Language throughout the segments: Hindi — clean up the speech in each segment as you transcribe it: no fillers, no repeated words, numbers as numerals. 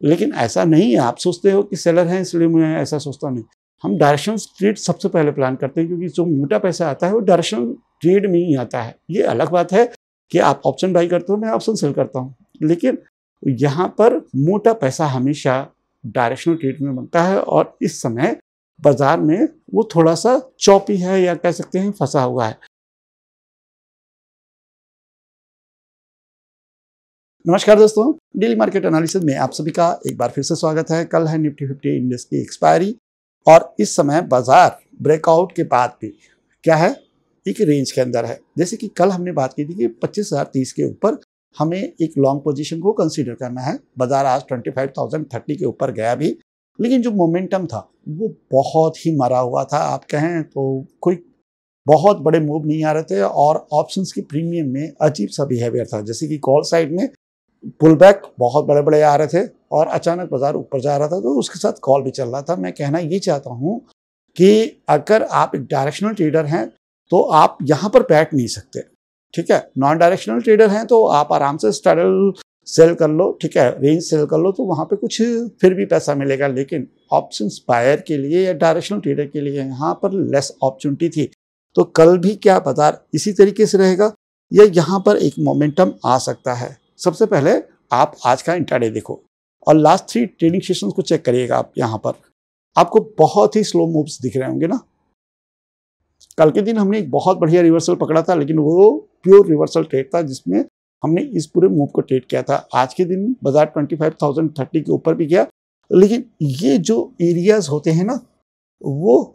लेकिन ऐसा नहीं है, आप सोचते हो कि सेलर हैं इसलिए मैं ऐसा सोचता नहीं। हम डायरेक्शनल ट्रेड सबसे पहले प्लान करते हैं, क्योंकि जो मोटा पैसा आता है वो डायरेक्शनल ट्रेड में ही आता है। ये अलग बात है कि आप ऑप्शन बाई करते हो, मैं ऑप्शन सेल करता हूँ, लेकिन यहाँ पर मोटा पैसा हमेशा डायरेक्शनल ट्रेड में बनता है और इस समय बाजार में वो थोड़ा सा चौपी है या कह सकते हैं फंसा हुआ है। नमस्कार दोस्तों, डेली मार्केट एनालिसिस में आप सभी का एक बार फिर से स्वागत है। कल है निफ्टी 50 इंडेक्स की एक्सपायरी और इस समय बाजार ब्रेकआउट के बाद भी क्या है, एक रेंज के अंदर है। जैसे कि कल हमने बात की थी कि 25,030 के ऊपर हमें एक लॉन्ग पोजीशन को कंसीडर करना है। बाजार आज 25,030 के ऊपर गया भी, लेकिन जो मोमेंटम था वो बहुत ही मरा हुआ था। आप कहें तो कोई बहुत बड़े मूव नहीं आ रहे थे और ऑप्शंस की प्रीमियम में अजीब सा बिहेवियर था। जैसे कि कॉल साइड में पुल बैक बहुत बड़े बड़े आ रहे थे और अचानक बाजार ऊपर जा रहा था, तो उसके साथ कॉल भी चल रहा था। मैं कहना ये चाहता हूं कि अगर आप एक डायरेक्शनल ट्रेडर हैं तो आप यहां पर बैठ नहीं सकते, ठीक है। नॉन डायरेक्शनल ट्रेडर हैं तो आप आराम से स्ट्रैडल सेल कर लो, ठीक है, रेंज सेल कर लो, तो वहां पे कुछ फिर भी पैसा मिलेगा। लेकिन ऑप्शंस बायर के लिए या डायरेक्शनल ट्रेडर के लिए यहाँ पर लेस अपॉर्चुनिटी थी। तो कल भी क्या बाजार इसी तरीके से रहेगा या यहाँ पर एक मोमेंटम आ सकता है? सबसे पहले आप आज का इंट्राडे देखो और लास्ट 3 ट्रेडिंग सेशंस को चेक करिएगा। आप यहाँ पर आपको बहुत ही स्लो मूव्स दिख रहे होंगे ना। कल के दिन हमने एक बहुत बढ़िया रिवर्सल पकड़ा था, लेकिन वो प्योर रिवर्सल ट्रेड था जिसमें हमने इस पूरे मूव को ट्रेड किया था। आज के दिन बाजार 25,030 के ऊपर भी गया, लेकिन ये जो एरियाज होते हैं ना, वो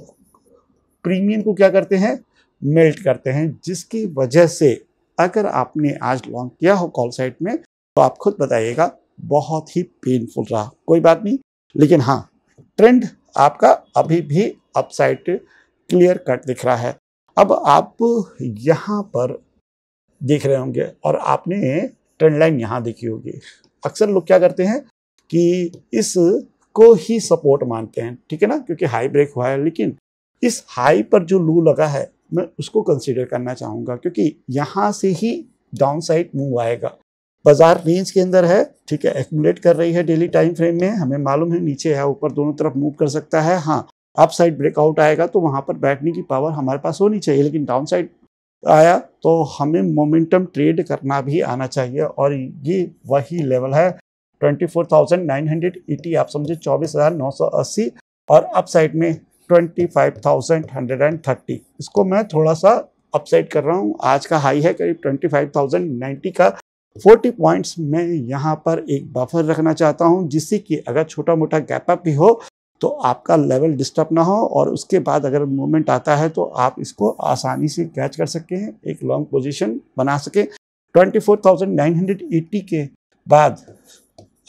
प्रीमियम को क्या करते हैं, मेल्ट करते हैं, जिसकी वजह से अगर आपने आज लॉन्ग किया हो कॉल साइड में तो आप खुद बताइएगा बहुत ही पेनफुल रहा। कोई बात नहीं, लेकिन हाँ, ट्रेंड आपका अभी भी अपसाइड क्लियर कट दिख रहा है। अब आप यहाँ पर देख रहे होंगे और आपने ट्रेंड लाइन यहाँ देखी होगी। अक्सर लोग क्या करते हैं कि इसको ही सपोर्ट मानते हैं, ठीक है ना, क्योंकि हाई ब्रेक हुआ है। लेकिन इस हाई पर जो लू लगा है मैं उसको कंसीडर करना चाहूंगा, क्योंकि यहाँ से ही डाउन साइड मूव आएगा। बाजार रेंज के अंदर है, ठीक है, एक्यूमुलेट कर रही है डेली टाइम फ्रेम में। हमें मालूम है नीचे है ऊपर दोनों तरफ मूव कर सकता है। हाँ, अप साइड ब्रेकआउट आएगा तो वहां पर बैठने की पावर हमारे पास होनी चाहिए, लेकिन डाउन साइड आया तो हमें मोमेंटम ट्रेड करना भी आना चाहिए। और ये वही लेवल है 24,980, आप समझे 24,980, और अप साइड में 25,130। इसको मैं थोड़ा सा अपसाइड कर रहा हूँ। आज का हाई है करीब 25,090 का। 40 पॉइंट्स में यहाँ पर एक बफर रखना चाहता हूँ, जिससे कि अगर छोटा मोटा गैप अप भी हो तो आपका लेवल डिस्टर्ब ना हो और उसके बाद अगर मूवमेंट आता है तो आप इसको आसानी से कैच कर सके हैं, एक लॉन्ग पोजीशन बना सके। 24,980 के बाद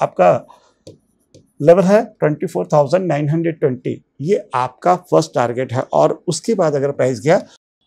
आपका लेवल है 24,920। ये आपका फर्स्ट टारगेट है और उसके बाद अगर प्राइस गया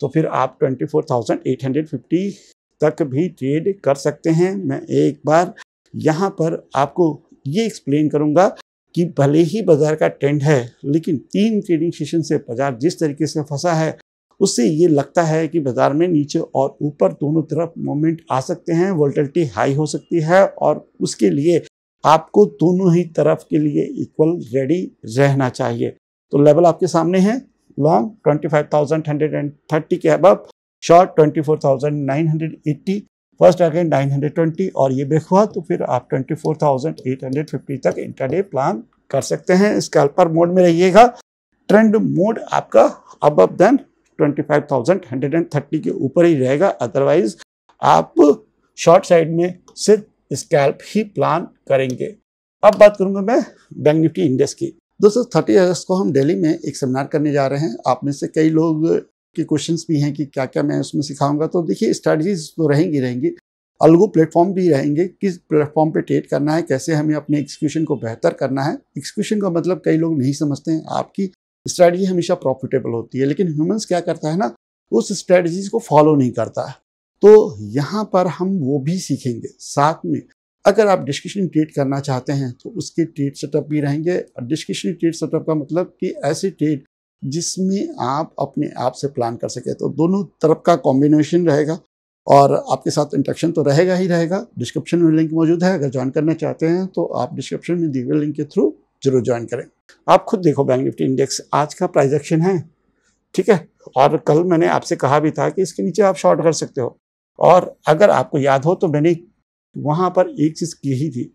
तो फिर आप 24,850 तक भी ट्रेड कर सकते हैं। मैं एक बार यहाँ पर आपको ये एक्सप्लेन करूँगा कि भले ही बाजार का ट्रेंड है, लेकिन 3 ट्रेडिंग सेशन से बाजार जिस तरीके से फंसा है उससे ये लगता है कि बाजार में नीचे और ऊपर दोनों तरफ मोमेंट आ सकते हैं, वोलेटिलिटी हाई हो सकती है और उसके लिए आपको दोनों ही तरफ के लिए इक्वल रेडी रहना चाहिए। तो लेवल आपके सामने है, लॉन्ग 25,130 के अबव, शॉर्ट 24,980, फर्स्ट टारगेट 920, और ये ब्रेक हुआ तो फिर आप 24,850 तक इंट्राडे प्लान कर सकते हैं। स्कैल्पर मोड में रहिएगा। ट्रेंड मोड आपका अबव देन 25,130 के ऊपर ही रहेगा, अदरवाइज आप शॉर्ट साइड में सिर्फ स्कैल्प ही प्लान करेंगे। अब बात करूंगा मैं बैंक निफ्टी इंडेक्स की। दोस्तों 30 अगस्त को हम दिल्ली में एक सेमिनार करने जा रहे हैं। आप में से कई लोग के क्वेश्चंस भी हैं कि क्या क्या मैं उसमें सिखाऊंगा। तो देखिए, स्ट्रैटेजीज तो रहेंगी, अलगू प्लेटफॉर्म भी रहेंगे, किस प्लेटफॉर्म पे ट्रेड करना है, कैसे हमें अपने एग्जीक्यूशन को बेहतर करना है। एग्जीक्यूशन का मतलब कई लोग नहीं समझते हैं। आपकी स्ट्रैटेजी हमेशा प्रॉफिटेबल होती है, लेकिन ह्यूमंस क्या करता है ना, उस स्ट्रैटेजीज को फॉलो नहीं करता है। तो यहाँ पर हम वो भी सीखेंगे। साथ में अगर आप डिस्कशन ट्रेड करना चाहते हैं तो उसके ट्रेड सेटअप भी रहेंगे। डिस्कशन ट्रेड सेटअप का मतलब कि ऐसे ट्रेड जिसमें आप अपने आप से प्लान कर सके, तो दोनों तरफ का कॉम्बिनेशन रहेगा। और आपके साथ इंटरेक्शन तो रहेगा ही रहेगा। डिस्क्रिप्शन में लिंक मौजूद है, अगर ज्वाइन करना चाहते हैं तो आप डिस्क्रिप्शन में दिए हुए लिंक के थ्रू जरूर ज्वाइन करें। आप खुद देखो बैंक निफ्टी इंडेक्स आज का प्राइस एक्शन है, ठीक है। और कल मैंने आपसे कहा भी था कि इसके नीचे आप शॉर्ट कर सकते हो, और अगर आपको याद हो तो मैंने वहाँ पर एक चीज़ की ही थी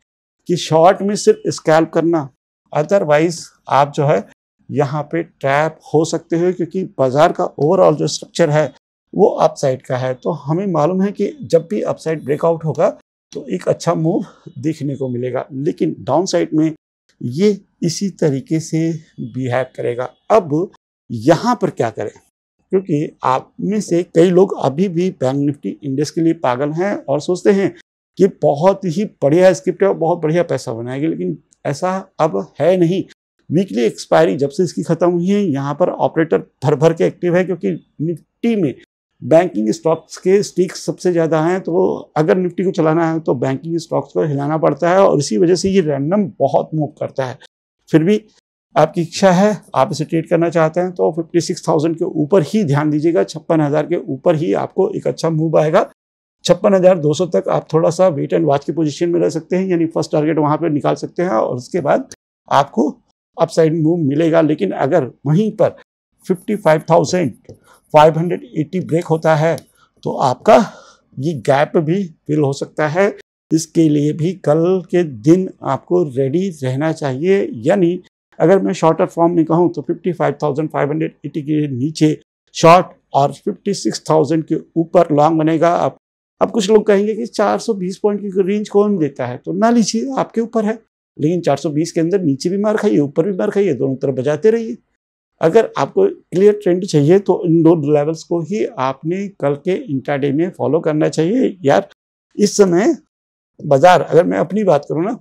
कि शॉर्ट में सिर्फ स्कैल्प करना, अदरवाइज आप जो है यहाँ पे ट्रैप हो सकते हो, क्योंकि बाजार का ओवरऑल जो स्ट्रक्चर है वो अपसाइड का है। तो हमें मालूम है कि जब भी अपसाइड ब्रेकआउट होगा तो एक अच्छा मूव देखने को मिलेगा, लेकिन डाउन साइड में ये इसी तरीके से बिहेव करेगा। अब यहाँ पर क्या करें, क्योंकि आप में से कई लोग अभी भी बैंक निफ्टी इंडेक्स के लिए पागल हैं और सोचते हैं कि बहुत ही बढ़िया स्क्रिप्ट है और बहुत बढ़िया पैसा बनाएगी, लेकिन ऐसा अब है नहीं। वीकली एक्सपायरी जब से इसकी खत्म हुई है, यहाँ पर ऑपरेटर भर भर के एक्टिव है, क्योंकि निफ्टी में बैंकिंग स्टॉक्स के स्टिक्स सबसे ज़्यादा हैं। तो अगर निफ्टी को चलाना है तो बैंकिंग स्टॉक्स को हिलाना पड़ता है, और इसी वजह से ये रैंडम बहुत मूव करता है। फिर भी आपकी इच्छा है, आप इसे ट्रेड करना चाहते हैं तो 56,000 के ऊपर ही ध्यान दीजिएगा। 56,000 के ऊपर ही आपको एक अच्छा मूव आएगा। 56,200 तक आप थोड़ा सा वेट एंड वॉच की पोजीशन में रह सकते हैं, यानी फर्स्ट टारगेट वहां पर निकाल सकते हैं, और उसके बाद आपको अपसाइड मूव मिलेगा। लेकिन अगर वहीं पर 55,580 ब्रेक होता है तो आपका ये गैप भी फिल हो सकता है। इसके लिए भी कल के दिन आपको रेडी रहना चाहिए। यानी अगर मैं शॉर्टर फॉर्म में कहूँ तो 55,580 के नीचे शॉर्ट और 56,000 के ऊपर लॉन्ग बनेगा। अब कुछ लोग कहेंगे कि 420 पॉइंट की रेंज कौन देता है, तो ना लीजिए, आपके ऊपर है। लेकिन 420 के अंदर नीचे भी मार खाइए, ऊपर भी मार खाइए, दोनों तरफ बजाते रहिए। अगर आपको क्लियर ट्रेंड चाहिए तो इन दो लेवल्स को ही आपने कल के इंट्राडे में फॉलो करना चाहिए। यार इस समय बाजार, अगर मैं अपनी बात करूँ ना,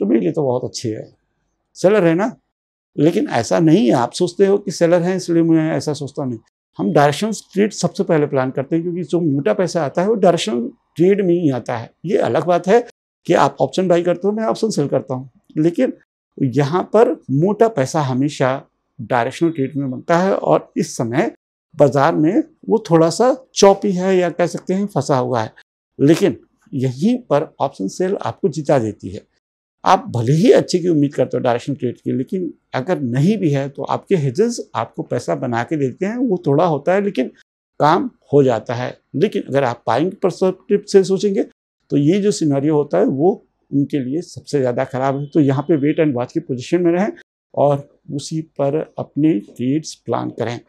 तो मेरे लिए तो बहुत अच्छी है। सेलर है ना, लेकिन ऐसा नहीं है आप सोचते हो कि सेलर है इसलिए मैं ऐसा सोचता नहीं। हम डायरेक्शनल ट्रेड सबसे पहले प्लान करते हैं, क्योंकि जो मोटा पैसा आता है वो डायरेक्शनल ट्रेड में ही आता है। ये अलग बात है कि आप ऑप्शन बाई करते हो, मैं ऑप्शन सेल करता हूँ, लेकिन यहाँ पर मोटा पैसा हमेशा डायरेक्शनल ट्रेड में बनता है। और इस समय बाजार में वो थोड़ा सा चौपी है, या कह सकते हैं फंसा हुआ है, लेकिन यहीं पर ऑप्शन सेल आपको जिता देती है। आप भले ही अच्छे की उम्मीद करते हो डायरेक्शनल ट्रेड की, लेकिन अगर नहीं भी है तो आपके हेजेस आपको पैसा बना के देते हैं। वो थोड़ा होता है लेकिन काम हो जाता है। लेकिन अगर आप बाइंग पर्सपेक्टिव से सोचेंगे तो ये जो सिनेरियो होता है वो उनके लिए सबसे ज़्यादा खराब है। तो यहाँ पे वेट एंड वॉच की पोजीशन में रहें और उसी पर अपने ट्रेड्स प्लान करें।